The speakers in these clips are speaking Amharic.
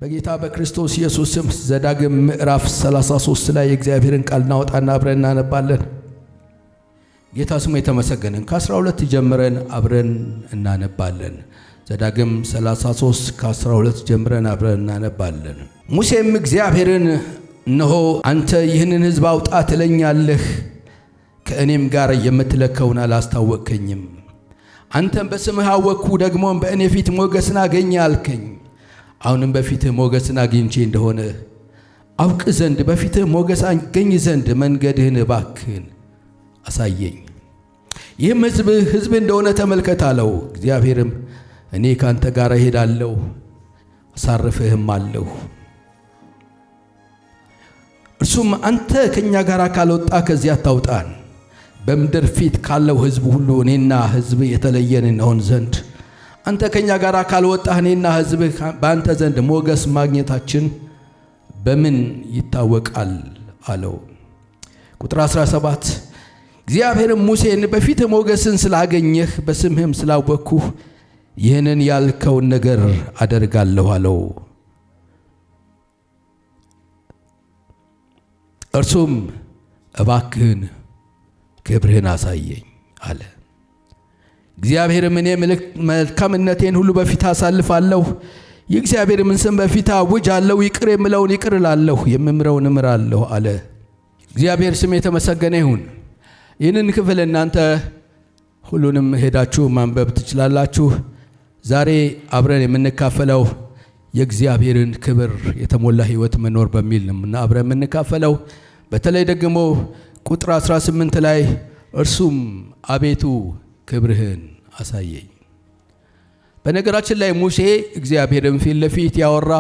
በጌታ በክርስቶስ ኢየሱስ ስም ዘዳግም ምዕራፍ 33 ላይ የእግዚአብሔርን ቃል እናወጣና አብረን እናነባለን። ጌታ ስሙ የተመሰገነ። ከ12 ጀምረን አብረን እናነባለን። ዘዳግም 33 ከ12 ጀምረን አብረን እናነባለን። ሙሴም እግዚአብሔርን እነሆ አንተ ይህንን ሕዝብ አውጣ ትለኛለህ፣ ከእኔም ጋር የምትለከውን አላስታወቅከኝም። አንተም በስምህ አወቅሁ፣ ደግሞም በእኔ ፊት ሞገስን አገኘ አልከኝ። አሁንም በፊትህ ሞገስን አግኝቼ እንደሆነ አውቅ ዘንድ በፊትህ ሞገስ አገኝ ዘንድ መንገድህን እባክህን አሳየኝ። ይህም ሕዝብ እንደሆነ ተመልከት አለው። እግዚአብሔርም እኔ ካንተ ጋር እሄዳለሁ አሳርፍህም አለሁ። እርሱም አንተ ከእኛ ጋር ካልወጣ ከዚያ አታውጣን፣ በምድር ፊት ካለው ሕዝብ ሁሉ እኔና ሕዝብ የተለየን እንሆን ዘንድ አንተ ከእኛ ጋር ካልወጣህ እኔና ሕዝብህ በአንተ ዘንድ ሞገስ ማግኘታችን በምን ይታወቃል አለው። ቁጥር 17 እግዚአብሔርም ሙሴን በፊትህ ሞገስን ስላገኘህ በስምህም ስላወቅሁህ ይህንን ያልከውን ነገር አደርጋለሁ አለው። እርሱም እባክህን ክብርህን አሳየኝ አለ። እግዚአብሔርም እኔ መልካምነቴን ሁሉ በፊት አሳልፋለሁ፣ የእግዚአብሔርም ስም በፊት አውጃለሁ፣ ይቅር የምለውን ይቅር እላለሁ፣ የምምረውን እምራለሁ አለ። እግዚአብሔር ስም የተመሰገነ ይሁን። ይህንን ክፍል እናንተ ሁሉንም ሄዳችሁ ማንበብ ትችላላችሁ። ዛሬ አብረን የምንካፈለው የእግዚአብሔርን ክብር የተሞላ ሕይወት መኖር በሚል ነው አብረን የምንካፈለው። በተለይ ደግሞ ቁጥር 18 ላይ እርሱም አቤቱ ክብርህን አሳየኝ። በነገራችን ላይ ሙሴ እግዚአብሔርን ፊት ለፊት ያወራ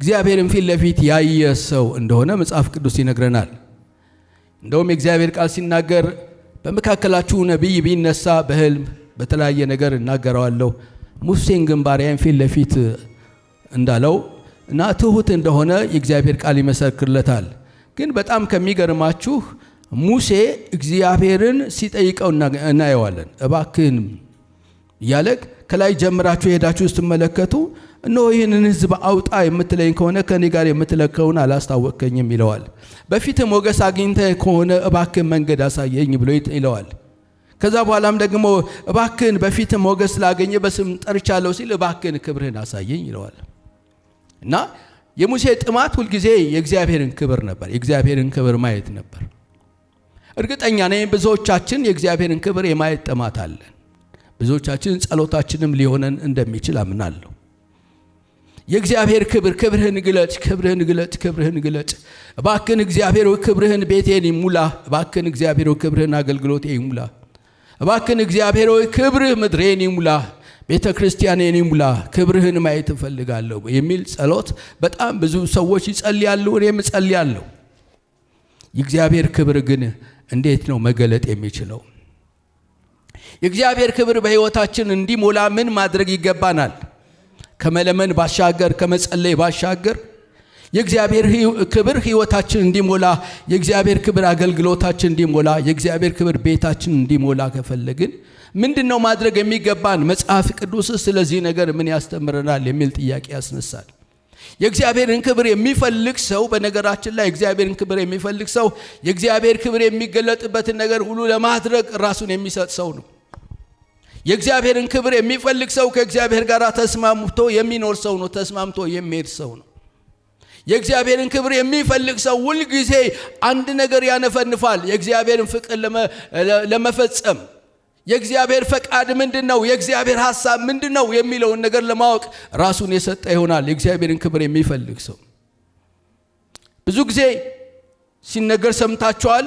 እግዚአብሔርን ፊት ለፊት ያየ ሰው እንደሆነ መጽሐፍ ቅዱስ ይነግረናል። እንደውም የእግዚአብሔር ቃል ሲናገር በመካከላችሁ ነቢይ ቢነሳ በሕልም በተለያየ ነገር እናገረዋለሁ፣ ሙሴን ግን ባሪያዬን ፊት ለፊት እንዳለው እና ትሁት እንደሆነ የእግዚአብሔር ቃል ይመሰክርለታል። ግን በጣም ከሚገርማችሁ ሙሴ እግዚአብሔርን ሲጠይቀው እናየዋለን። እባክህን እያለ ከላይ ጀምራችሁ ሄዳችሁ ስትመለከቱ እነሆ ይህንን ሕዝብ አውጣ የምትለኝ ከሆነ ከኔ ጋር የምትለከውን አላስታወቅከኝም ይለዋል። በፊትህ ሞገስ አግኝተህ ከሆነ እባክህን መንገድ አሳየኝ ብሎ ይለዋል። ከዛ በኋላም ደግሞ እባክህን በፊትህ ሞገስ ስላገኘ በስም ጠርቻለሁ ሲል እባክህን ክብርህን አሳየኝ ይለዋል። እና የሙሴ ጥማት ሁልጊዜ የእግዚአብሔርን ክብር ነበር፣ የእግዚአብሔርን ክብር ማየት ነበር። እርግጠኛ ነኝ ብዙዎቻችን የእግዚአብሔርን ክብር የማየት ጥማት አለን። ብዙዎቻችን ጸሎታችንም ሊሆነን እንደሚችል አምናለሁ። የእግዚአብሔር ክብር፣ ክብርህን ግለጥ፣ ክብርህን ግለጥ፣ ክብርህን ግለጥ። እባክህን እግዚአብሔር ክብርህን ቤቴን ይሙላ፣ እባክህን እግዚአብሔር ክብርህን አገልግሎቴ ይሙላ፣ እባክህን እግዚአብሔር ክብርህ ምድሬን ይሙላ፣ ቤተ ክርስቲያኔን ይሙላ፣ ክብርህን ማየት እፈልጋለሁ የሚል ጸሎት በጣም ብዙ ሰዎች ይጸልያሉ፣ እኔም እጸልያለሁ። የእግዚአብሔር ክብር ግን እንዴት ነው መገለጥ የሚችለው? የእግዚአብሔር ክብር በሕይወታችን እንዲሞላ ምን ማድረግ ይገባናል? ከመለመን ባሻገር ከመጸለይ ባሻገር የእግዚአብሔር ክብር ሕይወታችን እንዲሞላ፣ የእግዚአብሔር ክብር አገልግሎታችን እንዲሞላ፣ የእግዚአብሔር ክብር ቤታችን እንዲሞላ ከፈለግን ምንድነው ማድረግ የሚገባን? መጽሐፍ ቅዱስ ስለዚህ ነገር ምን ያስተምረናል የሚል ጥያቄ ያስነሳል። የእግዚአብሔርን ክብር የሚፈልግ ሰው፣ በነገራችን ላይ የእግዚአብሔርን ክብር የሚፈልግ ሰው የእግዚአብሔር ክብር የሚገለጥበትን ነገር ሁሉ ለማድረግ ራሱን የሚሰጥ ሰው ነው። የእግዚአብሔርን ክብር የሚፈልግ ሰው ከእግዚአብሔር ጋር ተስማምቶ የሚኖር ሰው ነው፣ ተስማምቶ የሚሄድ ሰው ነው። የእግዚአብሔርን ክብር የሚፈልግ ሰው ሁልጊዜ አንድ ነገር ያነፈንፋል፣ የእግዚአብሔርን ፍቅር ለመፈጸም የእግዚአብሔር ፈቃድ ምንድነው፣ የእግዚአብሔር ሐሳብ ምንድነው የሚለውን ነገር ለማወቅ ራሱን የሰጠ ይሆናል። የእግዚአብሔርን ክብር የሚፈልግ ሰው ብዙ ጊዜ ሲነገር ሰምታችኋል።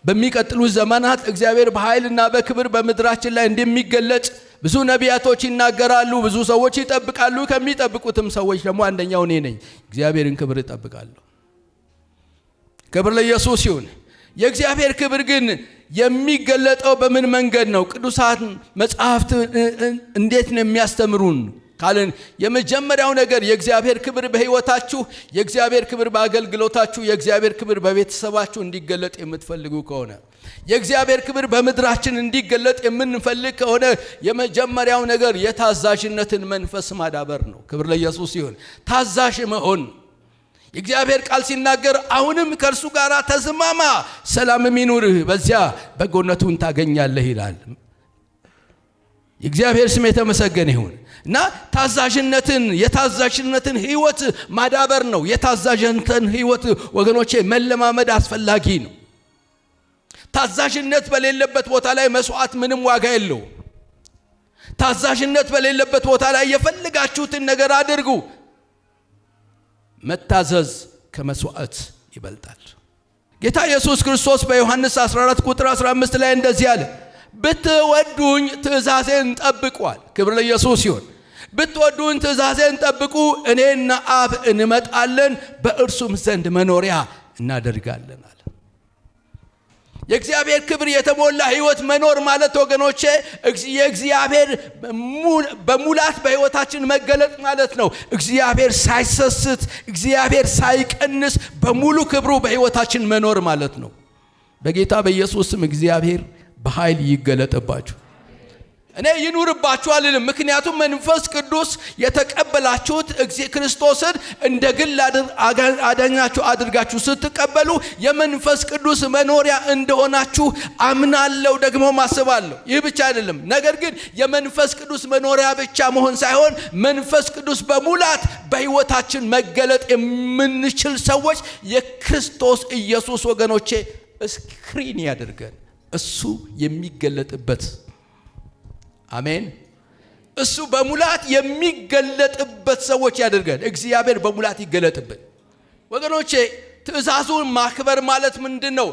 በሚቀጥሉት ዘመናት እግዚአብሔር በኃይልና በክብር በምድራችን ላይ እንደሚገለጥ ብዙ ነቢያቶች ይናገራሉ፣ ብዙ ሰዎች ይጠብቃሉ። ከሚጠብቁትም ሰዎች ደግሞ አንደኛው እኔ ነኝ። እግዚአብሔርን ክብር እጠብቃለሁ። ክብር ለኢየሱስ ይሁን። የእግዚአብሔር ክብር ግን የሚገለጠው በምን መንገድ ነው? ቅዱሳት መጽሐፍት እንዴት ነው የሚያስተምሩን ካልን የመጀመሪያው ነገር የእግዚአብሔር ክብር በሕይወታችሁ፣ የእግዚአብሔር ክብር በአገልግሎታችሁ፣ የእግዚአብሔር ክብር በቤተሰባችሁ እንዲገለጥ የምትፈልጉ ከሆነ፣ የእግዚአብሔር ክብር በምድራችን እንዲገለጥ የምንፈልግ ከሆነ የመጀመሪያው ነገር የታዛዥነትን መንፈስ ማዳበር ነው። ክብር ለኢየሱስ ይሁን። ታዛዥ መሆን የእግዚአብሔር ቃል ሲናገር አሁንም ከእርሱ ጋር ተስማማ፣ ሰላምም ይኑርህ፣ በዚያ በጎነቱን ታገኛለህ ይላል። የእግዚአብሔር ስም የተመሰገነ ይሁን እና የታዛዥነትን ሕይወት ማዳበር ነው። የታዛዥነትን ሕይወት ወገኖቼ መለማመድ አስፈላጊ ነው። ታዛዥነት በሌለበት ቦታ ላይ መስዋዕት ምንም ዋጋ የለው። ታዛዥነት በሌለበት ቦታ ላይ የፈልጋችሁትን ነገር አድርጉ። መታዘዝ ከመስዋዕት ይበልጣል። ጌታ ኢየሱስ ክርስቶስ በዮሐንስ 14 ቁጥር 15 ላይ እንደዚህ አለ፣ ብትወዱኝ ትእዛዜን ጠብቋል። ክብር ለኢየሱስ ይሁን። ብትወዱኝ ትእዛዜን ጠብቁ፣ እኔና አብ እንመጣለን፣ በእርሱም ዘንድ መኖሪያ እናደርጋለን አለ። የእግዚአብሔር ክብር የተሞላ ሕይወት መኖር ማለት ወገኖቼ የእግዚአብሔር በሙላት በሕይወታችን መገለጥ ማለት ነው። እግዚአብሔር ሳይሰስት፣ እግዚአብሔር ሳይቀንስ በሙሉ ክብሩ በሕይወታችን መኖር ማለት ነው። በጌታ በኢየሱስም እግዚአብሔር በኃይል ይገለጥባችሁ። እኔ ይኑርባችሁ አልልም። ምክንያቱም መንፈስ ቅዱስ የተቀበላችሁት ክርስቶስን እንደ ግል አዳኛችሁ አድርጋችሁ ስትቀበሉ የመንፈስ ቅዱስ መኖሪያ እንደሆናችሁ አምናለሁ፣ ደግሞ ማስባለሁ። ይህ ብቻ አይደለም። ነገር ግን የመንፈስ ቅዱስ መኖሪያ ብቻ መሆን ሳይሆን መንፈስ ቅዱስ በሙላት በሕይወታችን መገለጥ የምንችል ሰዎች የክርስቶስ ኢየሱስ ወገኖቼ ስክሪን ያድርገን። እሱ የሚገለጥበት አሜን። እሱ በሙላት የሚገለጥበት ሰዎች ያደርገን። እግዚአብሔር በሙላት ይገለጥብን ወገኖቼ። ትእዛዙን ማክበር ማለት ምንድነው?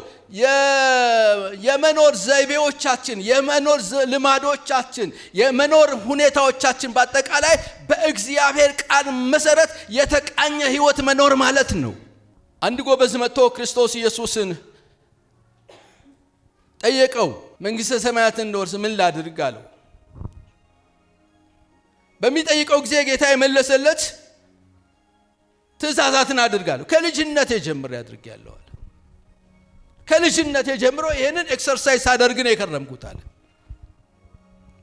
የመኖር ዘይቤዎቻችን፣ የመኖር ልማዶቻችን፣ የመኖር ሁኔታዎቻችን በአጠቃላይ በእግዚአብሔር ቃል መሰረት የተቃኘ ሕይወት መኖር ማለት ነው። አንድ ጎበዝ መጥቶ ክርስቶስ ኢየሱስን ጠየቀው፣ መንግሥተ ሰማያትን እንድወርስ ምን ላድርግ አለው። በሚጠይቀው ጊዜ ጌታ የመለሰለት ትእዛዛትን አድርጋለሁ፣ ከልጅነቴ ጀምሮ ያድርጋለሁ አለ። ከልጅነቴ ጀምሮ ይሄንን ኤክሰርሳይዝ አደርግ ነው የከረምኩት አለ።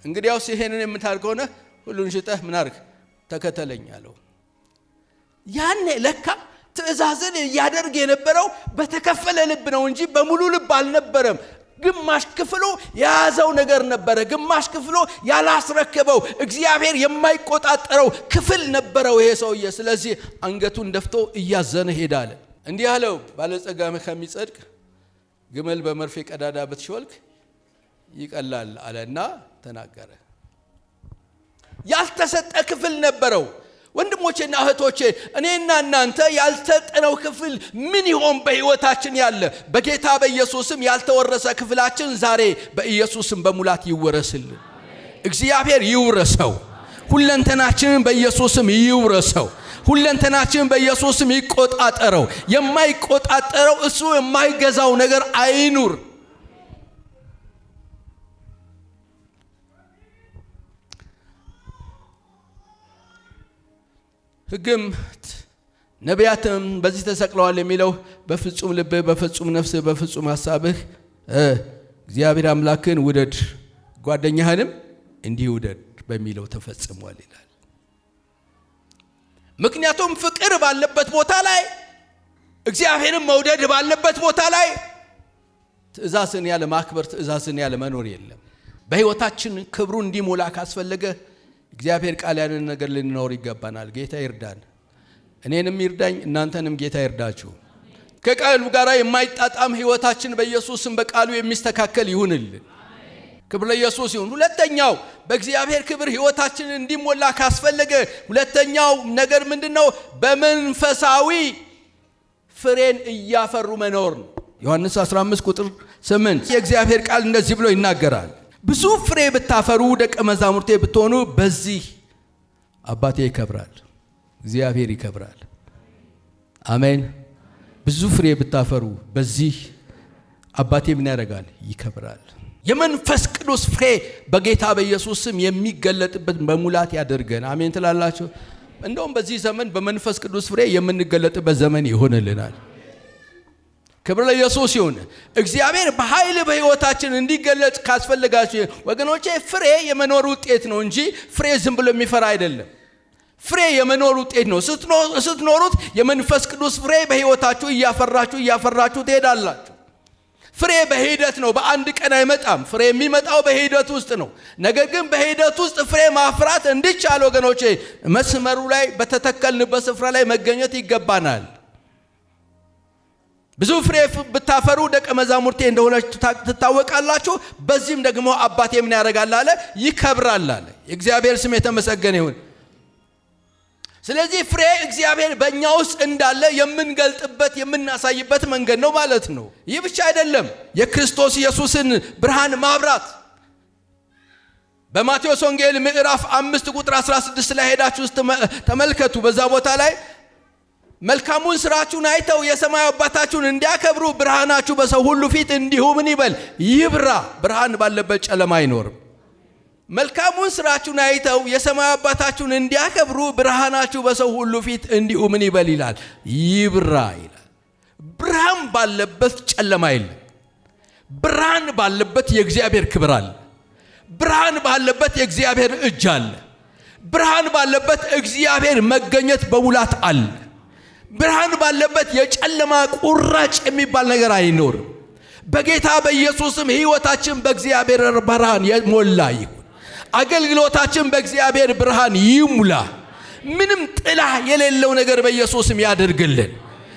እንግዲያውስ ይሄንን የምታደርግ ከሆነ ሁሉን ሽጠህ ምን አድርግ ተከተለኝ አለው። ያኔ ለካ ትእዛዝን ያደርግ የነበረው በተከፈለ ልብ ነው እንጂ በሙሉ ልብ አልነበረም። ግማሽ ክፍሉ የያዘው ነገር ነበረ፣ ግማሽ ክፍሉ ያላስረከበው እግዚአብሔር የማይቆጣጠረው ክፍል ነበረው ይሄ ሰውዬ። ስለዚህ አንገቱን ደፍቶ እያዘነ ሄዳለ። እንዲህ አለው፣ ባለጸጋ ከሚጸድቅ ግመል በመርፌ ቀዳዳ ብትሾልክ ይቀላል አለና ተናገረ። ያልተሰጠ ክፍል ነበረው። ወንድሞቼና እህቶቼ እኔና እናንተ ያልተጠነው ክፍል ምን ይሆን በሕይወታችን ያለ? በጌታ በኢየሱስም ያልተወረሰ ክፍላችን ዛሬ በኢየሱስም በሙላት ይወረስልን። እግዚአብሔር ይውረሰው። ሁለንተናችንን በኢየሱስም ይውረሰው። ሁለንተናችንን በኢየሱስም ይቆጣጠረው። የማይቆጣጠረው እሱ የማይገዛው ነገር አይኑር። ሕግም ነቢያትም በዚህ ተሰቅለዋል የሚለው በፍጹም ልብህ፣ በፍጹም ነፍስህ፣ በፍጹም ሐሳብህ እግዚአብሔር አምላክን ውደድ፣ ጓደኛህንም እንዲህ ውደድ በሚለው ተፈጽሟል ይላል። ምክንያቱም ፍቅር ባለበት ቦታ ላይ፣ እግዚአብሔርን መውደድ ባለበት ቦታ ላይ ትእዛዝን ያለ ማክበር፣ ትእዛዝን ያለ መኖር የለም። በሕይወታችን ክብሩ እንዲሞላ ካስፈለገ እግዚአብሔር ቃል ያንን ነገር ልንኖር ይገባናል። ጌታ ይርዳን፣ እኔንም ይርዳኝ፣ እናንተንም ጌታ ይርዳችሁ። ከቃሉ ጋር የማይጣጣም ሕይወታችን በኢየሱስም በቃሉ የሚስተካከል ይሁንልን። ክብር ለኢየሱስ ይሁን። ሁለተኛው በእግዚአብሔር ክብር ሕይወታችን እንዲሞላ ካስፈለገ ሁለተኛው ነገር ምንድነው? በመንፈሳዊ ፍሬን እያፈሩ መኖር ነው። ዮሐንስ 15 ቁጥር 8 የእግዚአብሔር ቃል እንደዚህ ብሎ ይናገራል። ብዙ ፍሬ ብታፈሩ ደቀ መዛሙርቴ ብትሆኑ በዚህ አባቴ ይከብራል፣ እግዚአብሔር ይከብራል። አሜን። ብዙ ፍሬ ብታፈሩ በዚህ አባቴ ምን ያደርጋል? ይከብራል። የመንፈስ ቅዱስ ፍሬ በጌታ በኢየሱስ ስም የሚገለጥበት በሙላት ያደርገን። አሜን ትላላችሁ? እንደውም በዚህ ዘመን በመንፈስ ቅዱስ ፍሬ የምንገለጥበት ዘመን ይሆንልናል። ክብር ለኢየሱስ ይሁን። እግዚአብሔር በኃይል በሕይወታችን እንዲገለጽ ካስፈልጋችሁ ወገኖቼ ፍሬ የመኖር ውጤት ነው እንጂ ፍሬ ዝም ብሎ የሚፈራ አይደለም። ፍሬ የመኖር ውጤት ነው። ስትኖሩት የመንፈስ ቅዱስ ፍሬ በሕይወታችሁ እያፈራችሁ ትሄዳላችሁ። ፍሬ በሂደት ነው፣ በአንድ ቀን አይመጣም። ፍሬ የሚመጣው በሂደት ውስጥ ነው። ነገር ግን በሂደት ውስጥ ፍሬ ማፍራት እንዲቻል ወገኖቼ መስመሩ ላይ በተተከልንበት ስፍራ ላይ መገኘት ይገባናል። ብዙ ፍሬ ብታፈሩ ደቀ መዛሙርቴ እንደሆነች ትታወቃላችሁ። በዚህም ደግሞ አባቴ ምን ያደርጋል አለ? ይከብራል አለ። የእግዚአብሔር ስም የተመሰገነ ይሁን። ስለዚህ ፍሬ እግዚአብሔር በእኛ ውስጥ እንዳለ የምንገልጥበት የምናሳይበት መንገድ ነው ማለት ነው። ይህ ብቻ አይደለም፣ የክርስቶስ ኢየሱስን ብርሃን ማብራት በማቴዎስ ወንጌል ምዕራፍ 5 ቁጥር 16 ላይ ሄዳችሁ ተመልከቱ። በዛ ቦታ ላይ መልካሙን ስራችሁን አይተው የሰማይ አባታችሁን እንዲያከብሩ ብርሃናችሁ በሰው ሁሉ ፊት እንዲሁ ምን ይበል? ይብራ። ብርሃን ባለበት ጨለማ አይኖርም። መልካሙን ስራችሁን አይተው የሰማይ አባታችሁን እንዲያከብሩ ብርሃናችሁ በሰው ሁሉ ፊት እንዲሁ ምን ይበል ይላል? ይብራ ይላል። ብርሃን ባለበት ጨለማ የለም። ብርሃን ባለበት የእግዚአብሔር ክብር አለ። ብርሃን ባለበት የእግዚአብሔር እጅ አለ። ብርሃን ባለበት እግዚአብሔር መገኘት በሙላት አለ። ብርሃን ባለበት የጨለማ ቁራጭ የሚባል ነገር አይኖርም። በጌታ በኢየሱስም ሕይወታችን በእግዚአብሔር ብርሃን የሞላ ይሁን። አገልግሎታችን በእግዚአብሔር ብርሃን ይሙላ። ምንም ጥላ የሌለው ነገር በኢየሱስም ያደርግልን።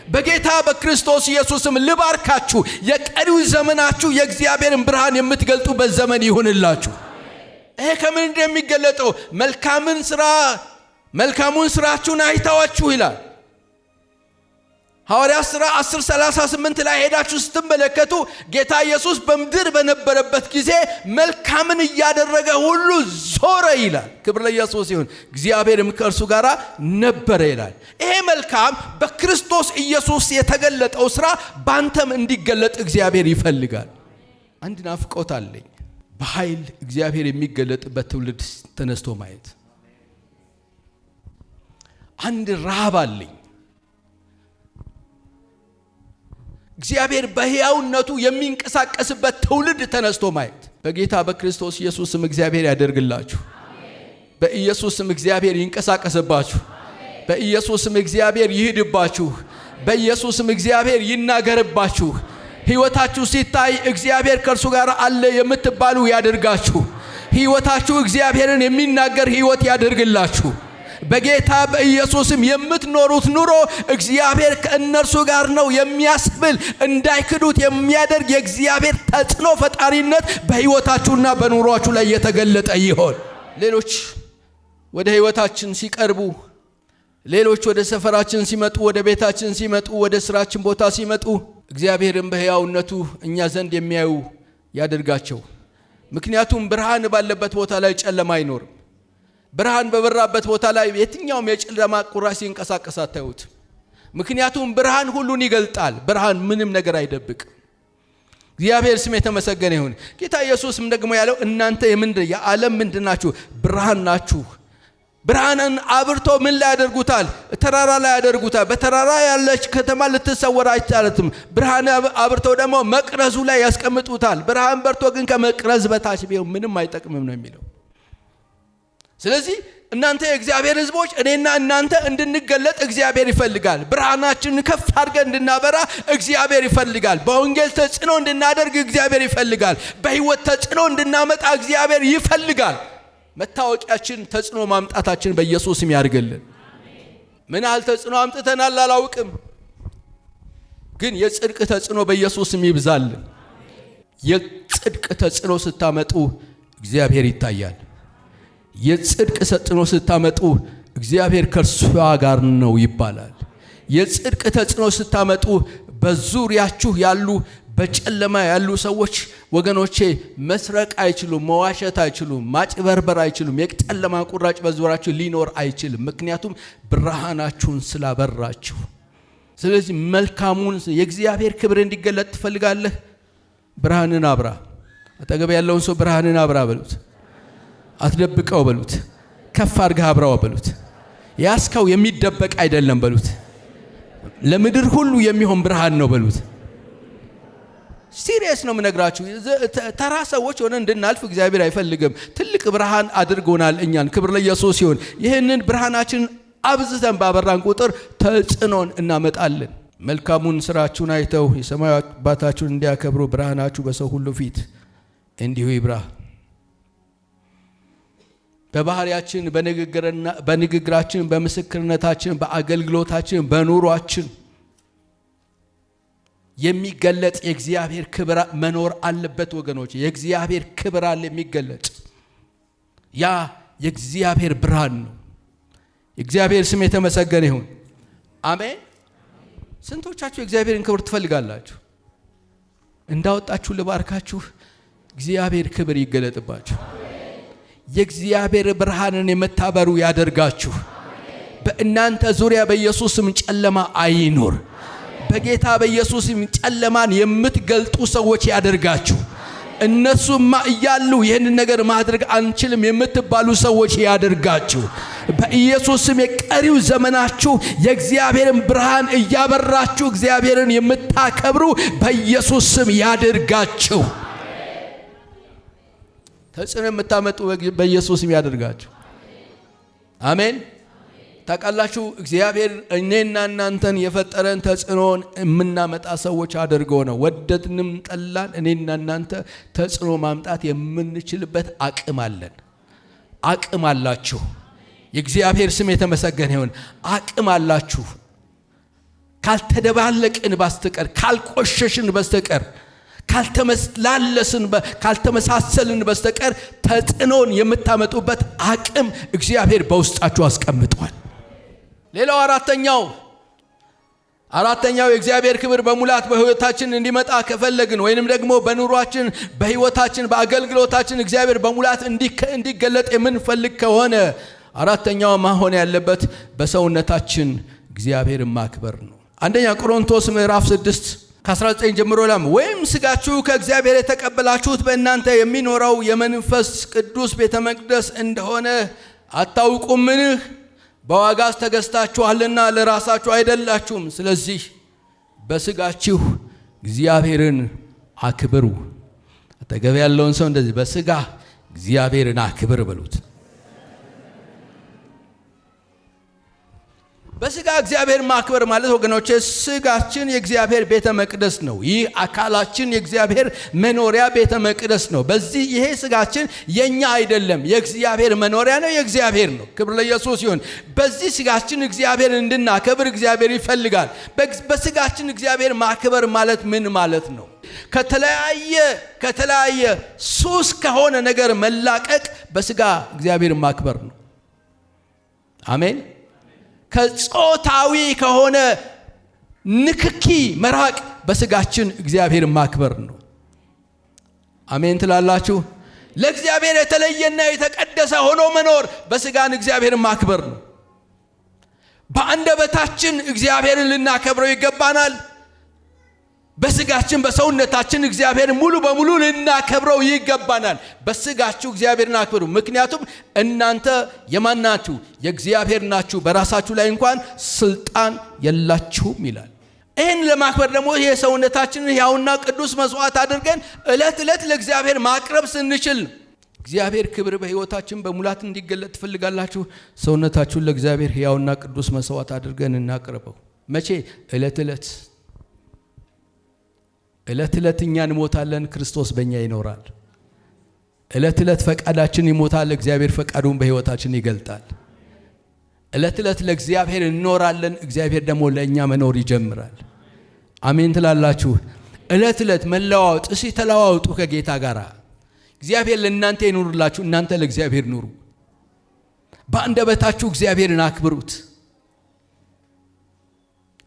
በጌታ በክርስቶስ ኢየሱስም ልባርካችሁ። የቀሪው ዘመናችሁ የእግዚአብሔርን ብርሃን የምትገልጡበት ዘመን ይሁንላችሁ። ይሄ ከምን እንደሚገለጠው መልካሙን ስራችሁን አይተዋችሁ ይላል። ሐዋርያት ሥራ 10:38 ላይ ሄዳችሁ ስትመለከቱ ጌታ ኢየሱስ በምድር በነበረበት ጊዜ መልካምን እያደረገ ሁሉ ዞረ ይላል። ክብር ለኢየሱስ ይሁን። እግዚአብሔርም ከእርሱ ጋር ነበረ ይላል። ይሄ መልካም በክርስቶስ ኢየሱስ የተገለጠው ሥራ ባንተም እንዲገለጥ እግዚአብሔር ይፈልጋል። አንድ ናፍቆት አለኝ፣ በኃይል እግዚአብሔር የሚገለጥበት ትውልድ ተነስቶ ማየት። አንድ ረሃብ አለኝ፣ እግዚአብሔር በሕያውነቱ የሚንቀሳቀስበት ትውልድ ተነስቶ ማየት። በጌታ በክርስቶስ ኢየሱስ ስም እግዚአብሔር ያደርግላችሁ። በኢየሱስ ስም እግዚአብሔር ይንቀሳቀስባችሁ። በኢየሱስ ስም እግዚአብሔር ይሂድባችሁ። በኢየሱስ ስም እግዚአብሔር ይናገርባችሁ። ሕይወታችሁ ሲታይ እግዚአብሔር ከእርሱ ጋር አለ የምትባሉ ያደርጋችሁ። ሕይወታችሁ እግዚአብሔርን የሚናገር ሕይወት ያደርግላችሁ። በጌታ በኢየሱስም የምትኖሩት ኑሮ እግዚአብሔር ከእነርሱ ጋር ነው የሚያስብል እንዳይክዱት የሚያደርግ የእግዚአብሔር ተጽዕኖ ፈጣሪነት በሕይወታችሁና በኑሯችሁ ላይ የተገለጠ ይሆን። ሌሎች ወደ ሕይወታችን ሲቀርቡ፣ ሌሎች ወደ ሰፈራችን ሲመጡ፣ ወደ ቤታችን ሲመጡ፣ ወደ ስራችን ቦታ ሲመጡ እግዚአብሔርን በሕያውነቱ እኛ ዘንድ የሚያዩ ያደርጋቸው። ምክንያቱም ብርሃን ባለበት ቦታ ላይ ጨለማ አይኖርም። ብርሃን በበራበት ቦታ ላይ የትኛውም የጨለማ ቁራጭ ሲንቀሳቀስ አታዩት። ምክንያቱም ብርሃን ሁሉን ይገልጣል። ብርሃን ምንም ነገር አይደብቅም። እግዚአብሔር ስም የተመሰገነ ይሁን። ጌታ ኢየሱስም ደግሞ ያለው እናንተ የዓለም ምንድን ናችሁ? ብርሃን ናችሁ። ብርሃንን አብርቶ ምን ላይ ያደርጉታል? ተራራ ላይ ያደርጉታል። በተራራ ያለች ከተማ ልትሰወር አይቻልም። ብርሃን አብርተው ደግሞ መቅረዙ ላይ ያስቀምጡታል። ብርሃን በርቶ ግን ከመቅረዝ በታች ቢሆን ምንም አይጠቅምም ነው የሚለው። ስለዚህ እናንተ የእግዚአብሔር ሕዝቦች እኔና እናንተ እንድንገለጥ እግዚአብሔር ይፈልጋል። ብርሃናችንን ከፍ አድርገን እንድናበራ እግዚአብሔር ይፈልጋል። በወንጌል ተጽዕኖ እንድናደርግ እግዚአብሔር ይፈልጋል። በሕይወት ተጽዕኖ እንድናመጣ እግዚአብሔር ይፈልጋል። መታወቂያችን ተጽዕኖ ማምጣታችን በኢየሱስ ስም ያድርግልን። ምን ያህል ተጽዕኖ አምጥተናል አላውቅም፣ ግን የጽድቅ ተጽዕኖ በኢየሱስ ስም ይብዛልን። የጽድቅ ተጽዕኖ ስታመጡ እግዚአብሔር ይታያል። የጽድቅ ተጽዕኖ ስታመጡ እግዚአብሔር ከእርሷ ጋር ነው ይባላል። የጽድቅ ተጽዕኖ ስታመጡ በዙሪያችሁ ያሉ በጨለማ ያሉ ሰዎች ወገኖቼ መስረቅ አይችሉም፣ መዋሸት አይችሉም፣ ማጭበርበር አይችሉም። የጨለማ ቁራጭ በዙሪያችሁ ሊኖር አይችልም። ምክንያቱም ብርሃናችሁን ስላበራችሁ። ስለዚህ መልካሙን የእግዚአብሔር ክብር እንዲገለጥ ትፈልጋለህ? ብርሃንን አብራ። አጠገብ ያለውን ሰው ብርሃንን አብራ በሉት። አትደብቀው በሉት። ከፍ አድርገህ አብራው በሉት። ያስከው የሚደበቅ አይደለም በሉት። ለምድር ሁሉ የሚሆን ብርሃን ነው በሉት። ሲሪየስ ነው የምነግራችሁ። ተራ ሰዎች ሆነን እንድናልፍ እግዚአብሔር አይፈልግም። ትልቅ ብርሃን አድርጎናል እኛን። ክብር ለኢየሱስ ይሁን። ይህንን ብርሃናችን አብዝተን ባበራን ቁጥር ተጽዕኖን እናመጣለን። መልካሙን ስራችሁን አይተው የሰማዩ አባታችሁን እንዲያከብሩ ብርሃናችሁ በሰው ሁሉ ፊት እንዲሁ ይብራ። በባህሪያችን፣ በንግግራችን፣ በምስክርነታችን፣ በአገልግሎታችን፣ በኑሯችን የሚገለጥ የእግዚአብሔር ክብር መኖር አለበት ወገኖች። የእግዚአብሔር ክብር አለ የሚገለጥ። ያ የእግዚአብሔር ብርሃን ነው። የእግዚአብሔር ስም የተመሰገነ ይሁን። አሜን። ስንቶቻችሁ የእግዚአብሔርን ክብር ትፈልጋላችሁ? እንዳወጣችሁ ልባርካችሁ። እግዚአብሔር ክብር ይገለጥባችሁ። የእግዚአብሔር ብርሃንን የምታበሩ ያደርጋችሁ። በእናንተ ዙሪያ በኢየሱስም ጨለማ አይኖር። በጌታ በኢየሱስም ጨለማን የምትገልጡ ሰዎች ያደርጋችሁ። እነሱማ እያሉ ይህንን ነገር ማድረግ አንችልም የምትባሉ ሰዎች ያደርጋችሁ። በኢየሱስም የቀሪው ዘመናችሁ የእግዚአብሔርን ብርሃን እያበራችሁ እግዚአብሔርን የምታከብሩ በኢየሱስም ያደርጋችሁ። ተጽዕኖ የምታመጡ በኢየሱስም ያደርጋችሁ። አሜን። ታውቃላችሁ እግዚአብሔር እኔና እናንተን የፈጠረን ተጽዕኖን የምናመጣ ሰዎች አድርጎ ነው። ወደድንም ጠላን እኔና እናንተ ተጽዕኖ ማምጣት የምንችልበት አቅም አለን። አቅም አላችሁ። የእግዚአብሔር ስም የተመሰገነ ይሁን። አቅም አላችሁ። ካልተደባለቅን በስተቀር፣ ካልቆሸሽን በስተቀር፣ ካልተመሳሰልን በስተቀር ተጽዕኖን የምታመጡበት አቅም እግዚአብሔር በውስጣችሁ አስቀምጧል። ሌላው አራተኛው የእግዚአብሔር ክብር በሙላት በሕይወታችን እንዲመጣ ከፈለግን ወይንም ደግሞ በኑሯችን፣ በሕይወታችን፣ በአገልግሎታችን እግዚአብሔር በሙላት እንዲገለጥ የምንፈልግ ከሆነ አራተኛው መሆን ያለበት በሰውነታችን እግዚአብሔርን ማክበር ነው። አንደኛ ቆሮንቶስ ምዕራፍ 6 ከ19 ጀምሮ ወይም ሥጋችሁ ከእግዚአብሔር የተቀበላችሁት በእናንተ የሚኖረው የመንፈስ ቅዱስ ቤተ መቅደስ እንደሆነ አታውቁምን? በዋጋስ ተገዝታችኋልና ለራሳችሁ አይደላችሁም። ስለዚህ በሥጋችሁ እግዚአብሔርን አክብሩ። አጠገብ ያለውን ሰው እንደዚህ በሥጋ እግዚአብሔርን አክብር በሉት። በሥጋ እግዚአብሔር ማክበር ማለት ወገኖቼ ሥጋችን የእግዚአብሔር ቤተ መቅደስ ነው። ይህ አካላችን የእግዚአብሔር መኖሪያ ቤተ መቅደስ ነው። ይሄ ሥጋችን የኛ አይደለም፣ የእግዚአብሔር መኖሪያ ነው፣ የእግዚአብሔር ነው። ክብር ለኢየሱስ ይሁን። በዚህ ሥጋችን እግዚአብሔር እንድናከብር እግዚአብሔር ይፈልጋል። በሥጋችን እግዚአብሔር ማክበር ማለት ምን ማለት ነው? ከተለያየ ሱስ ከሆነ ነገር መላቀቅ በሥጋ እግዚአብሔር ማክበር ነው። አሜን። ከጾታዊ ከሆነ ንክኪ መራቅ በሥጋችን እግዚአብሔር ማክበር ነው። አሜን ትላላችሁ? ለእግዚአብሔር የተለየና የተቀደሰ ሆኖ መኖር በሥጋን እግዚአብሔር ማክበር ነው። በአንደበታችን እግዚአብሔርን ልናከብረው ይገባናል። በሥጋችን በሰውነታችን እግዚአብሔር ሙሉ በሙሉ ልናከብረው ይገባናል። በሥጋችሁ እግዚአብሔርን አክብሩ። ምክንያቱም እናንተ የማን ናችሁ? የእግዚአብሔር ናችሁ። በራሳችሁ ላይ እንኳን ስልጣን የላችሁም ይላል። ይህን ለማክበር ደግሞ የሰውነታችንን ሕያውና ቅዱስ መስዋዕት አድርገን ዕለት ዕለት ለእግዚአብሔር ማቅረብ ስንችል እግዚአብሔር ክብር በሕይወታችን በሙላት እንዲገለጥ ትፈልጋላችሁ። ሰውነታችሁን ለእግዚአብሔር ሕያውና ቅዱስ መስዋዕት አድርገን እናቅርበው። መቼ? ዕለት ዕለት እኛ እንሞታለን፣ ክርስቶስ በእኛ ይኖራል። ዕለት ዕለት ፈቃዳችን ይሞታል፣ እግዚአብሔር ፈቃዱን በሕይወታችን ይገልጣል። ዕለት ዕለት ለእግዚአብሔር እንኖራለን፣ እግዚአብሔር ደግሞ ለእኛ መኖር ይጀምራል። አሜን ትላላችሁ? ዕለት ዕለት መለዋወጥ። እስኪ ተለዋወጡ ከጌታ ጋር። እግዚአብሔር ለእናንተ ይኑርላችሁ፣ እናንተ ለእግዚአብሔር ኑሩ። በአንደበታችሁ እግዚአብሔርን አክብሩት።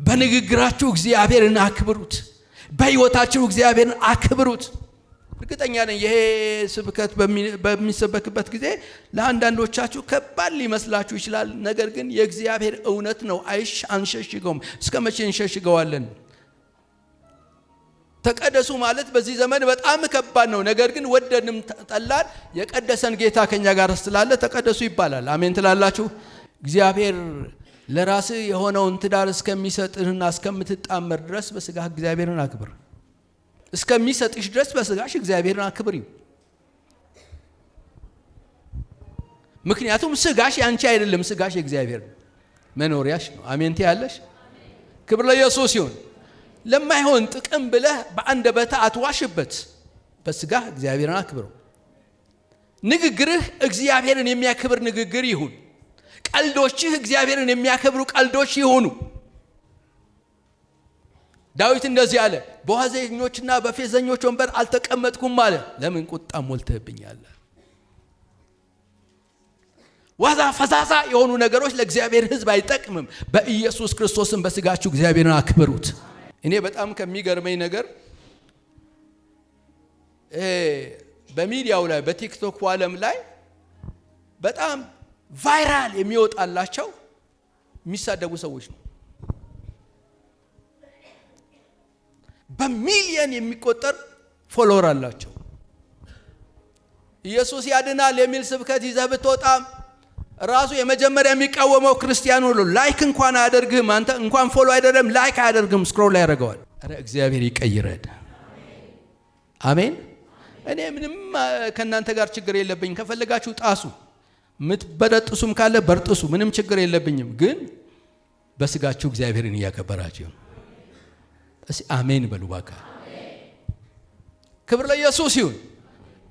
በንግግራችሁ እግዚአብሔርን አክብሩት። በሕይወታችሁ እግዚአብሔርን አክብሩት። እርግጠኛ ነኝ ይሄ ስብከት በሚሰበክበት ጊዜ ለአንዳንዶቻችሁ ከባድ ሊመስላችሁ ይችላል። ነገር ግን የእግዚአብሔር እውነት ነው። አንሸሽገውም። እስከ መቼ እንሸሽገዋለን? ተቀደሱ ማለት በዚህ ዘመን በጣም ከባድ ነው። ነገር ግን ወደንም ጠላን የቀደሰን ጌታ ከኛ ጋር ስላለ ተቀደሱ ይባላል። አሜን ትላላችሁ? እግዚአብሔር ለራስ የሆነውን ትዳር እስከሚሰጥህና እስከምትጣመር ድረስ በስጋህ እግዚአብሔርን አክብር። እስከሚሰጥሽ ድረስ በስጋሽ እግዚአብሔርን አክብሪ። ምክንያቱም ስጋሽ ያንቺ አይደለም፣ ስጋሽ የእግዚአብሔር መኖሪያሽ ነው። አሜን ትያለሽ? ክብር ለኢየሱስ ይሁን። ለማይሆን ጥቅም ብለህ በአንደበትህ አትዋሽበት። በስጋህ እግዚአብሔርን አክብረው። ንግግርህ እግዚአብሔርን የሚያከብር ንግግር ይሁን። ቀልዶችህ እግዚአብሔርን የሚያከብሩ ቀልዶች ይሁኑ። ዳዊት እንደዚህ አለ፣ በዋዘኞችና በፌዘኞች ወንበር አልተቀመጥኩም አለ። ለምን? ቁጣ ሞልተህብኛል። ዋዛ ፈዛዛ የሆኑ ነገሮች ለእግዚአብሔር ሕዝብ አይጠቅምም። በኢየሱስ ክርስቶስም በስጋችሁ እግዚአብሔርን አክብሩት። እኔ በጣም ከሚገርመኝ ነገር በሚዲያው ላይ በቲክቶክ ዓለም ላይ በጣም ቫይራል የሚወጣላቸው የሚሳደቡ ሰዎች ነው። በሚሊየን የሚቆጠር ፎሎወር አላቸው። ኢየሱስ ያድናል የሚል ስብከት ይዘህ ብትወጣም ራሱ የመጀመሪያ የሚቃወመው ክርስቲያኑ ሁሉ ላይክ እንኳን አያደርግም። አንተ እንኳን ፎሎ አይደለም ላይክ አያደርግም፣ ስክሮል ያደርገዋል። አረ እግዚአብሔር ይቀይረን። አሜን። እኔ ምንም ከናንተ ጋር ችግር የለብኝም። ከፈለጋችሁ ጣሱ፣ ምትበረጥሱም ካለ በርጥሱ፣ ምንም ችግር የለብኝም። ግን በስጋችሁ እግዚአብሔርን እያከበራችሁ እስኪ አሜን በሉ ባካ። ክብር ለኢየሱስ ይሁን።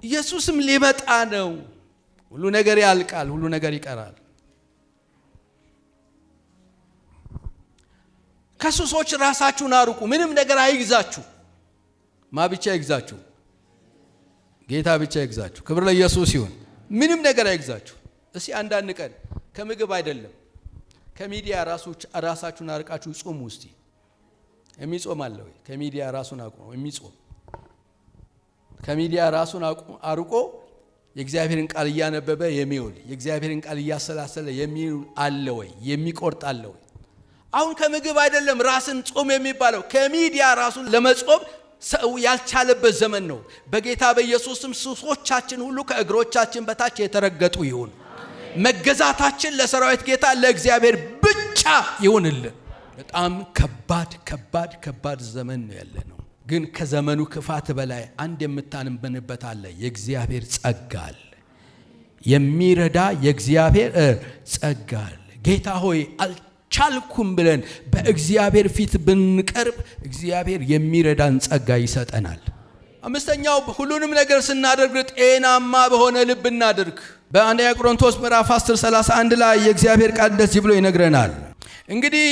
ኢየሱስም ሊመጣ ነው። ሁሉ ነገር ያልቃል፣ ሁሉ ነገር ይቀራል። ከሱሶች ራሳችሁን አርቁ። ምንም ነገር አይግዛችሁ። ማ ብቻ ይግዛችሁ? ጌታ ብቻ ይግዛችሁ። ክብር ለኢየሱስ ይሁን። ምንም ነገር አይግዛችሁ። እስኪ አንዳንድ ቀን ከምግብ አይደለም ከሚዲያ ራሳችሁን አርቃችሁ ጾሙ። እስቲ የሚጾም አለ ወይ? ከሚዲያ ራሱን አርቆ የሚጾም ከሚዲያ ራሱን አርቆ የእግዚአብሔርን ቃል እያነበበ የሚውል የእግዚአብሔርን ቃል እያሰላሰለ የሚውል አለ ወይ? የሚቆርጥ አለ ወይ? አሁን ከምግብ አይደለም ራስን ጾም የሚባለው ከሚዲያ ራሱን ለመጾም ሰው ያልቻለበት ዘመን ነው። በጌታ በኢየሱስም ሱሶቻችን ሁሉ ከእግሮቻችን በታች የተረገጡ ይሁን። መገዛታችን ለሰራዊት ጌታ ለእግዚአብሔር ብቻ ይሁንልን። በጣም ከባድ ዘመን ነው ያለነው። ግን ከዘመኑ ክፋት በላይ አንድ የምታንበንበት አለ። የእግዚአብሔር ጸጋ አለ። የሚረዳ የእግዚአብሔር ጸጋ አለ። ጌታ ሆይ አልቻልኩም ብለን በእግዚአብሔር ፊት ብንቀርብ እግዚአብሔር የሚረዳን ጸጋ ይሰጠናል። አምስተኛው ሁሉንም ነገር ስናደርግ ጤናማ በሆነ ልብ እናድርግ። በአንደኛ ቆሮንቶስ ምዕራፍ 10:31 ላይ የእግዚአብሔር ቃል እንደዚህ ብሎ ይነግረናል። እንግዲህ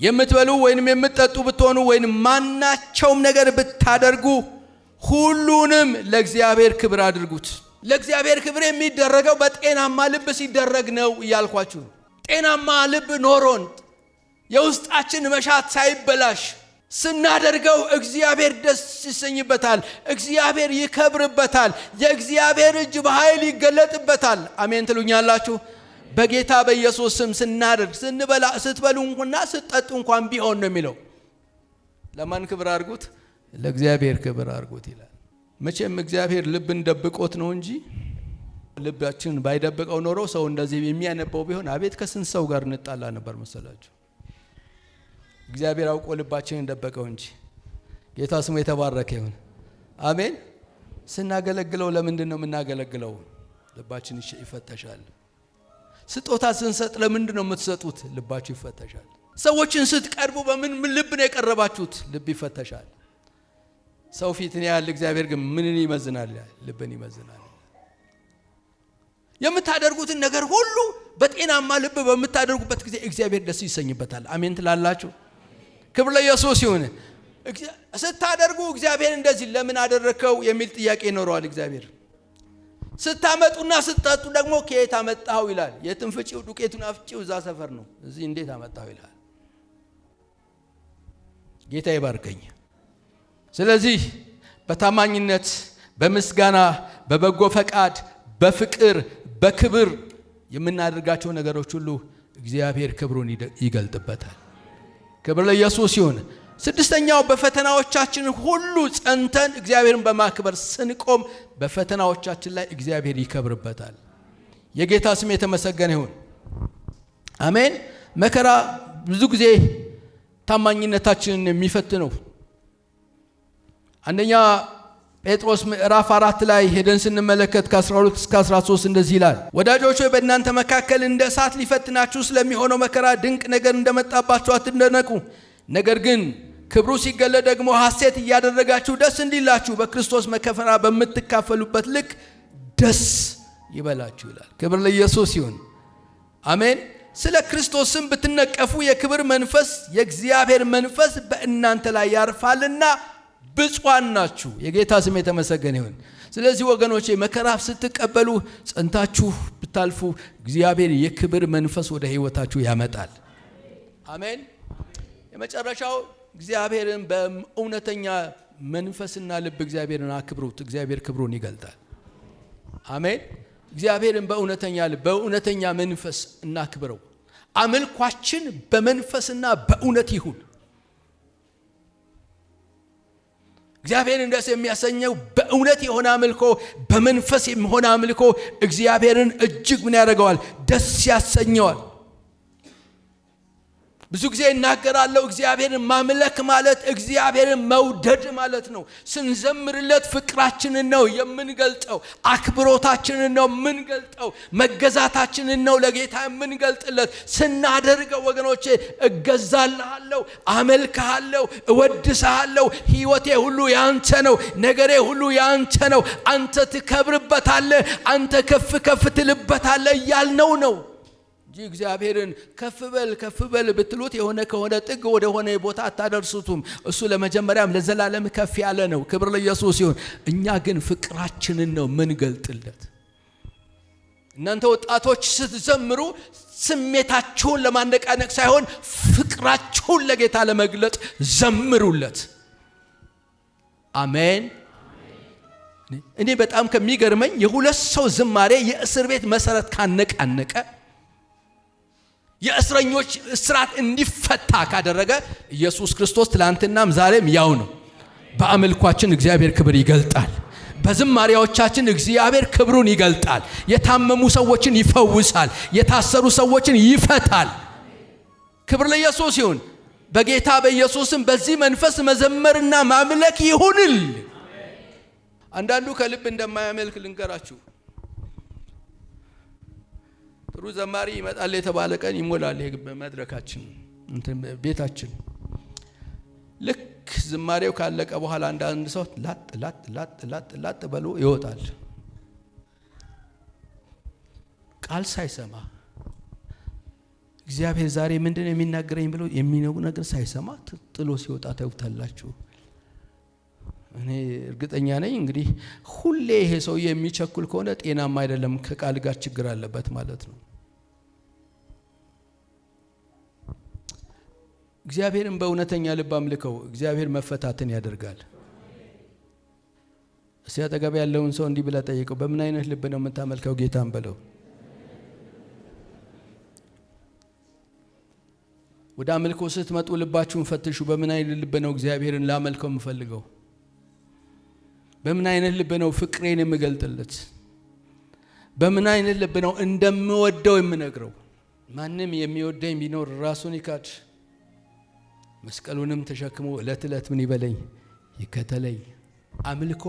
የምትበሉ ወይንም የምትጠጡ ብትሆኑ ወይንም ማናቸውም ነገር ብታደርጉ ሁሉንም ለእግዚአብሔር ክብር አድርጉት። ለእግዚአብሔር ክብር የሚደረገው በጤናማ ልብ ሲደረግ ነው እያልኳችሁ። ጤናማ ልብ ኖሮን የውስጣችን መሻት ሳይበላሽ ስናደርገው እግዚአብሔር ደስ ይሰኝበታል፣ እግዚአብሔር ይከብርበታል፣ የእግዚአብሔር እጅ በኃይል ይገለጥበታል። አሜን ትሉኛላችሁ? በጌታ በኢየሱስ ስም ስናደርግ ስንበላ ስትበሉ እንኳን ስትጠጡ እንኳን ቢሆን ነው የሚለው። ለማን ክብር አድርጉት? ለእግዚአብሔር ክብር አድርጉት ይላል። መቼም እግዚአብሔር ልብን ደብቆት ነው እንጂ ልባችንን ባይደብቀው ኖሮ ሰው እንደዚህ የሚያነበው ቢሆን አቤት ከስንት ሰው ጋር እንጣላ ነበር መሰላችሁ። እግዚአብሔር አውቆ ልባችንን ደበቀው እንጂ። ጌታ ስሙ የተባረከ ይሁን። አሜን። ስናገለግለው ለምንድን ነው የምናገለግለው? ልባችን ይፈተሻል። ስጦታ ስንሰጥ ለምንድን ነው የምትሰጡት? ልባችሁ ይፈተሻል። ሰዎችን ስትቀርቡ በምን ልብ ነው የቀረባችሁት? ልብ ይፈተሻል። ሰው ፊትን ያህል እግዚአብሔር ግን ምንን ይመዝናል? ልብን ይመዝናል። የምታደርጉትን ነገር ሁሉ በጤናማ ልብ በምታደርጉበት ጊዜ እግዚአብሔር ደስ ይሰኝበታል። አሜን ትላላችሁ? ክብር ለኢየሱስ ይሁን። ስታደርጉ እግዚአብሔር እንደዚህ ለምን አደረከው የሚል ጥያቄ ይኖረዋል እግዚአብሔር። ስታመጡና ስትጠጡ ደግሞ ከየት አመጣው ይላል። የትም ፍጪው ዱቄቱን አፍጪው እዛ ሰፈር ነው፣ እዚህ እንዴት አመጣው ይላል። ጌታ ይባርከኝ። ስለዚህ በታማኝነት በምስጋና በበጎ ፈቃድ በፍቅር በክብር የምናደርጋቸው ነገሮች ሁሉ እግዚአብሔር ክብሩን ይገልጥበታል። ክብር ለኢየሱስ ይሁን። ስድስተኛው በፈተናዎቻችን ሁሉ ጸንተን እግዚአብሔርን በማክበር ስንቆም በፈተናዎቻችን ላይ እግዚአብሔር ይከብርበታል። የጌታ ስም የተመሰገነ ይሁን። አሜን። መከራ ብዙ ጊዜ ታማኝነታችንን የሚፈትነው። አንደኛ ጴጥሮስ ምዕራፍ 4 ላይ ሄደን ስንመለከት ከ12 እስከ 13 እንደዚህ ይላል። ወዳጆች ሆይ በእናንተ መካከል እንደ እሳት ሊፈትናችሁ ስለሚሆነው መከራ ድንቅ ነገር እንደመጣባችሁ አትደነቁ። ነገር ግን ክብሩ ሲገለጥ ደግሞ ሐሴት እያደረጋችሁ ደስ እንዲላችሁ በክርስቶስ መከራ በምትካፈሉበት ልክ ደስ ይበላችሁ ይላል። ክብር ለኢየሱስ ይሁን። አሜን። ስለ ክርስቶስም ብትነቀፉ የክብር መንፈስ የእግዚአብሔር መንፈስ በእናንተ ላይ ያርፋልና ብፁዓን ናችሁ። የጌታ ስም የተመሰገነ ይሁን። ስለዚህ ወገኖቼ መከራ ስትቀበሉ ጸንታችሁ ብታልፉ እግዚአብሔር የክብር መንፈስ ወደ ሕይወታችሁ ያመጣል። አሜን። የመጨረሻው እግዚአብሔርን በእውነተኛ መንፈስና ልብ እግዚአብሔርን አክብሩት። እግዚአብሔር ክብሩን ይገልጣል። አሜን። እግዚአብሔርን በእውነተኛ ልብ በእውነተኛ መንፈስ እናክብረው። አምልኳችን በመንፈስና በእውነት ይሁን። እግዚአብሔርን ደስ የሚያሰኘው በእውነት የሆነ አምልኮ፣ በመንፈስ የሆነ አምልኮ እግዚአብሔርን እጅግ ምን ያደርገዋል? ደስ ያሰኘዋል። ብዙ ጊዜ እናገራለሁ። እግዚአብሔርን ማምለክ ማለት እግዚአብሔርን መውደድ ማለት ነው። ስንዘምርለት ፍቅራችንን ነው የምንገልጠው፣ አክብሮታችንን ነው የምንገልጠው፣ መገዛታችንን ነው ለጌታ የምንገልጥለት። ስናደርገው ወገኖቼ እገዛልሃለሁ፣ አመልክሃለሁ፣ እወድስሃለሁ፣ ሕይወቴ ሁሉ ያንተ ነው፣ ነገሬ ሁሉ ያንተ ነው፣ አንተ ትከብርበታለህ፣ አንተ ከፍ ከፍ ትልበታለህ እያልነው ነው። እግዚአብሔርን ከፍ በል ብትሉት የሆነ ከሆነ ጥግ ወደ ሆነ ቦታ አታደርሱትም። እሱ ለመጀመሪያም ለዘላለም ከፍ ያለ ነው። ክብር ለኢየሱስ ይሁን። እኛ ግን ፍቅራችንን ነው ምን ገልጥለት። እናንተ ወጣቶች ስትዘምሩ ስሜታችሁን ለማነቃነቅ ሳይሆን ፍቅራችሁን ለጌታ ለመግለጥ ዘምሩለት። አሜን። እኔ በጣም ከሚገርመኝ የሁለት ሰው ዝማሬ የእስር ቤት መሰረት ካነቃነቀ የእስረኞች እስራት እንዲፈታ ካደረገ ኢየሱስ ክርስቶስ ትላንትናም ዛሬም ያው ነው። በአምልኳችን እግዚአብሔር ክብር ይገልጣል። በዝማሬዎቻችን እግዚአብሔር ክብሩን ይገልጣል። የታመሙ ሰዎችን ይፈውሳል። የታሰሩ ሰዎችን ይፈታል። ክብር ለኢየሱስ ይሁን። በጌታ በኢየሱስም በዚህ መንፈስ መዘመርና ማምለክ ይሁንል። አንዳንዱ ከልብ እንደማያመልክ ልንገራችሁ። ጥሩ ዘማሪ ይመጣል የተባለ ቀን ይሞላል መድረካችን ቤታችን። ልክ ዝማሬው ካለቀ በኋላ አንዳንድ ሰው ላጥ በሎ ይወጣል፣ ቃል ሳይሰማ እግዚአብሔር ዛሬ ምንድነው የሚናገረኝ ብሎ የሚነው ነገር ሳይሰማ ጥሎ ሲወጣ ታዩታላችሁ። እኔ እርግጠኛ ነኝ እንግዲህ ሁሌ ይሄ ሰው የሚቸኩል ከሆነ ጤናማ አይደለም፣ ከቃል ጋር ችግር አለበት ማለት ነው። እግዚአብሔርን በእውነተኛ ልብ አምልከው። እግዚአብሔር መፈታትን ያደርጋል። እስቲ አጠገብ ያለውን ሰው እንዲህ ብለህ ጠይቀው፣ በምን አይነት ልብ ነው የምታመልከው ጌታን በለው። ወደ አምልኮ ስትመጡ ልባችሁን ፈትሹ። በምን አይነት ልብ ነው እግዚአብሔርን ላመልከው የምፈልገው? በምን አይነት ልብ ነው ፍቅሬን የምገልጥለት? በምን አይነት ልብ ነው እንደምወደው የምነግረው? ማንም የሚወደኝ ቢኖር ራሱን ይካድ፣ መስቀሉንም ተሸክሞ ዕለት ዕለት ምን ይበለኝ? ይከተለኝ። አምልኮ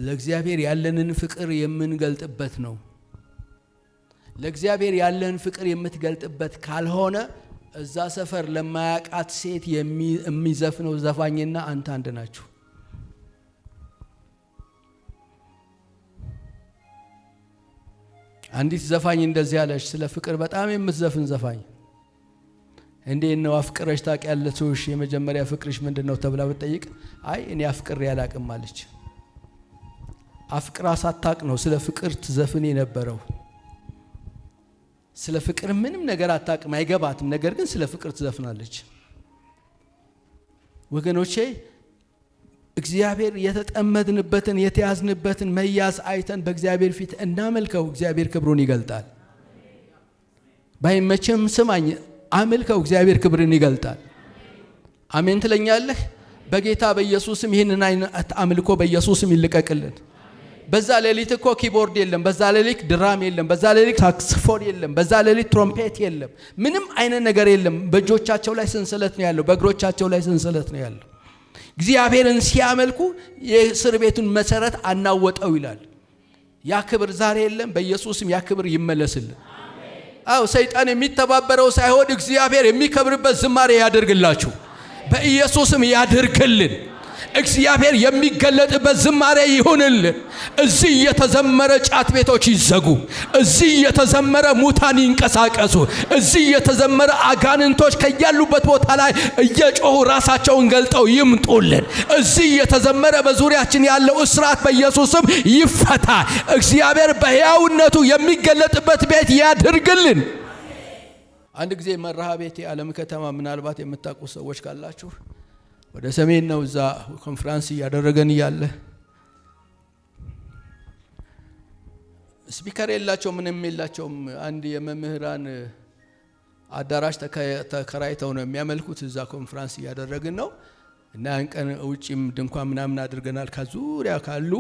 ለእግዚአብሔር ያለንን ፍቅር የምንገልጥበት ነው። ለእግዚአብሔር ያለን ፍቅር የምትገልጥበት ካልሆነ እዛ ሰፈር ለማያቃት ሴት የሚዘፍነው ዘፋኝና አንተ አንድ ናችሁ። አንዲት ዘፋኝ እንደዚህ ያለች፣ ስለ ፍቅር በጣም የምትዘፍን ዘፋኝ። እንዴት ነው አፍቅረሽ ታውቂያለሽ? የመጀመሪያ ፍቅርሽ ምንድነው ተብላ ብትጠይቅ፣ አይ እኔ አፍቅሬ አላቅም አለች። አፍቅራ ሳታቅ ነው ስለ ፍቅር ትዘፍን የነበረው። ስለ ፍቅር ምንም ነገር አታቅም፣ አይገባትም። ነገር ግን ስለ ፍቅር ትዘፍናለች። ወገኖቼ እግዚአብሔር የተጠመድንበትን የተያዝንበትን መያዝ አይተን በእግዚአብሔር ፊት እናመልከው። እግዚአብሔር ክብሩን ይገልጣል። ባይመችም ስማኝ፣ አምልከው። እግዚአብሔር ክብርን ይገልጣል። አሜን ትለኛለህ? በጌታ በኢየሱስም ይህንን አይነት አምልኮ በኢየሱስም ይልቀቅልን። በዛ ሌሊት እኮ ኪቦርድ የለም፣ በዛ ሌሊት ድራም የለም፣ በዛ ሌሊት ሳክስፎን የለም፣ በዛ ሌሊት ትሮምፔት የለም፣ ምንም አይነት ነገር የለም። በእጆቻቸው ላይ ሰንሰለት ነው ያለው፣ በእግሮቻቸው ላይ ሰንሰለት ነው ያለው። እግዚአብሔርን ሲያመልኩ የእስር ቤቱን መሰረት አናወጠው ይላል። ያ ክብር ዛሬ የለም። በኢየሱስም ያ ክብር ይመለስልን። አው ሰይጣን የሚተባበረው ሳይሆን እግዚአብሔር የሚከብርበት ዝማሬ ያደርግላችሁ፣ በኢየሱስም ያደርግልን። እግዚአብሔር የሚገለጥበት ዝማሬ ይሁንልን። እዚህ የተዘመረ ጫት ቤቶች ይዘጉ፣ እዚህ የተዘመረ ሙታን ይንቀሳቀሱ፣ እዚህ የተዘመረ አጋንንቶች ከያሉበት ቦታ ላይ እየጮሁ ራሳቸውን ገልጠው ይምጡልን። እዚህ የተዘመረ በዙሪያችን ያለው እስራት በኢየሱስም ይፈታ። እግዚአብሔር በሕያውነቱ የሚገለጥበት ቤት ያድርግልን። አንድ ጊዜ መርሃ ቤቴ ዓለም ከተማ ምናልባት የምታውቁ ሰዎች ካላችሁ ወደ ሰሜን ነው። እዛ ኮንፈረንስ ያደረገን ያለ ስፒከር የላቸው ምንም የላቸው። አንድ የመምህራን አዳራሽ ተከራይተው ነው የሚያመልኩት። እዛ ኮንፈረንስ ያደረግን ነው እና ያን ቀን ውጪም ድንኳን ምናምን አድርገናል። ከዙሪያ ካሉ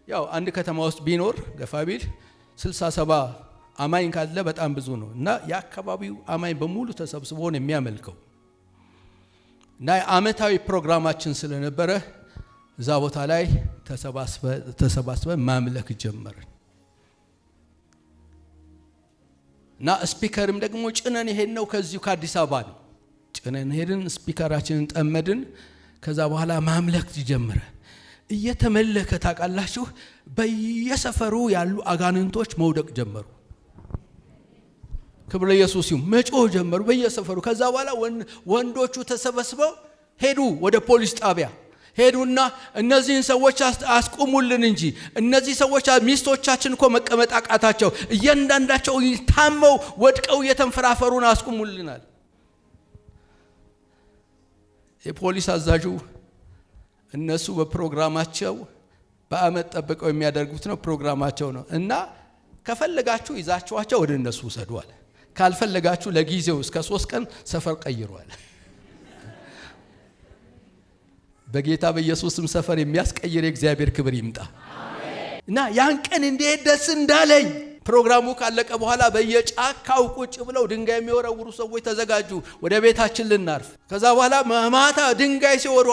ያው አንድ ከተማ ውስጥ ቢኖር ገፋቢል 60-70 አማኝ ካለ በጣም ብዙ ነው እና የአካባቢው አማኝ በሙሉ ተሰብስቦ ነው የሚያመልከው። እና አመታዊ ፕሮግራማችን ስለነበረ እዛ ቦታ ላይ ተሰባስበን ማምለክ ጀመርን። እና ስፒከርም ደግሞ ጭነን ሄድን ነው። ከዚሁ ከአዲስ አበባ ነው ጭነን ሄድን፣ ስፒከራችንን ጠመድን። ከዛ በኋላ ማምለክ ጀመረ። እየተመለከ ታውቃላችሁ፣ በየሰፈሩ ያሉ አጋንንቶች መውደቅ ጀመሩ። ክብር ለኢየሱስ ይሁን። መጮህ ጀመሩ በየሰፈሩ። ከዛ በኋላ ወንዶቹ ተሰበስበው ሄዱ፣ ወደ ፖሊስ ጣቢያ ሄዱና እነዚህን ሰዎች አስቆሙልን እንጂ እነዚህ ሰዎች ሚስቶቻችን እኮ መቀመጥ አቃታቸው፣ እያንዳንዳቸው ታመው ወድቀው እየተንፈራፈሩን አስቆሙልናል። የፖሊስ አዛዡ እነሱ በፕሮግራማቸው በአመት ጠብቀው የሚያደርጉት ነው፣ ፕሮግራማቸው ነው እና ከፈለጋችሁ ይዛችኋቸው ወደ እነሱ ውሰዷል፣ ካልፈለጋችሁ ለጊዜው እስከ 3 ቀን ሰፈር ቀይሯል። በጌታ በኢየሱስም ሰፈር የሚያስቀይር የእግዚአብሔር ክብር ይምጣ። እና ያን ቀን እንዴት ደስ እንዳለኝ። ፕሮግራሙ ካለቀ በኋላ በየጫካው ቁጭ ብለው ድንጋይ የሚወረውሩ ሰዎች ተዘጋጁ፣ ወደ ቤታችን ልናርፍ። ከዛ በኋላ ማታ ድንጋይ ሲወሩ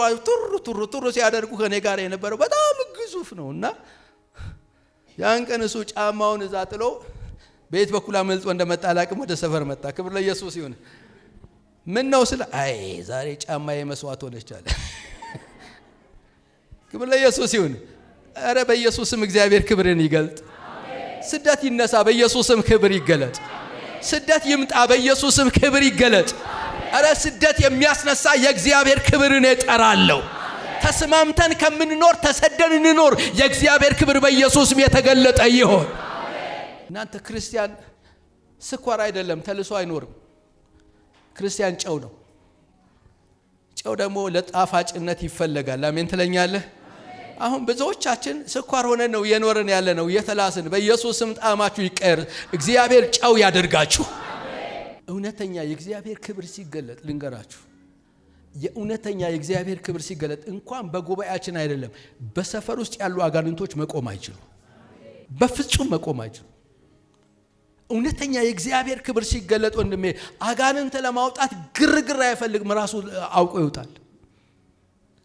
ቱሩ ሲያደርጉ ከኔ ጋር የነበረው በጣም ግዙፍ ነው እና ያን ቀን እሱ ጫማውን እዛ ጥሎ ቤት በኩል አመልጦ እንደመጣ አላቅም ወደ ሰፈር መጣ። ክብር ለኢየሱስ ይሁን። ምን ነው ስለ አይ ዛሬ ጫማዬ መስዋዕት ሆነች አለ። ክብር ለኢየሱስ ይሁን። አረ በኢየሱስም እግዚአብሔር ክብርን ይገልጥ። ስደት ይነሳ፣ በኢየሱስም ክብር ይገለጥ። ስደት ይምጣ፣ በኢየሱስም ክብር ይገለጥ። አረ ስደት የሚያስነሳ የእግዚአብሔር ክብርን እጠራለሁ። ተስማምተን ከምንኖር ተሰደን እንኖር። የእግዚአብሔር ክብር በኢየሱስም የተገለጠ ይሆን። እናንተ ክርስቲያን ስኳር አይደለም፣ ተልሶ አይኖርም። ክርስቲያን ጨው ነው። ጨው ደግሞ ለጣፋጭነት ይፈለጋል። አሜን ትለኛለህ? አሁን ብዙዎቻችን ስኳር ሆነን ነው የኖርን ያለ ነው፣ እየተላስን። በኢየሱስም ጣዕማችሁ ይቀር፣ እግዚአብሔር ጨው ያደርጋችሁ። እውነተኛ የእግዚአብሔር ክብር ሲገለጥ ልንገራችሁ፣ የእውነተኛ የእግዚአብሔር ክብር ሲገለጥ እንኳን በጉባኤያችን አይደለም በሰፈር ውስጥ ያሉ አጋንንቶች መቆም አይችሉ፣ በፍጹም መቆም አይችሉ። እውነተኛ የእግዚአብሔር ክብር ሲገለጥ ወንድሜ አጋንንት ለማውጣት ግርግር አይፈልግም፣ ራሱ አውቆ ይወጣል።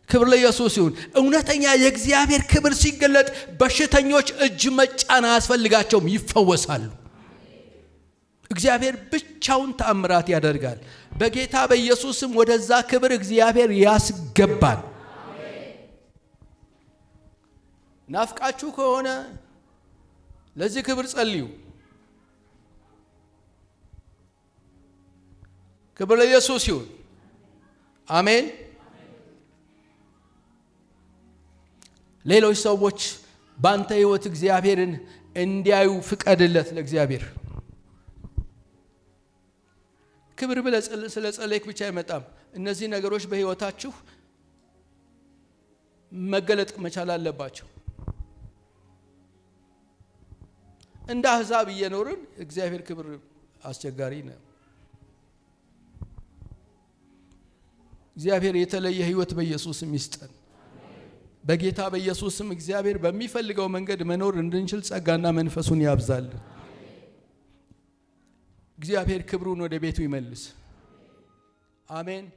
ክብር ለኢየሱስ ይሁን። እውነተኛ የእግዚአብሔር ክብር ሲገለጥ በሽተኞች እጅ መጫን አያስፈልጋቸውም፣ ይፈወሳሉ። እግዚአብሔር ብቻውን ተአምራት ያደርጋል። በጌታ በኢየሱስም ወደዛ ክብር እግዚአብሔር ያስገባል። ናፍቃችሁ ከሆነ ለዚህ ክብር ጸልዩ። ክብር ለኢየሱስ ይሁን። አሜን። ሌሎች ሰዎች ባንተ ህይወት እግዚአብሔርን እንዲያዩ ፍቀድለት። ለእግዚአብሔር ክብር ብለህ ስለ ጸለይክ ብቻ አይመጣም። እነዚህ ነገሮች በህይወታችሁ መገለጥ መቻል አለባቸው። እንደ አሕዛብ እየኖርን እግዚአብሔር ክብር አስቸጋሪ ነው። እግዚአብሔር የተለየ ህይወት በኢየሱስም ይስጠን። በጌታ በኢየሱስም እግዚአብሔር በሚፈልገው መንገድ መኖር እንድንችል ጸጋና መንፈሱን ያብዛል። እግዚአብሔር ክብሩን ወደ ቤቱ ይመልስ። አሜን።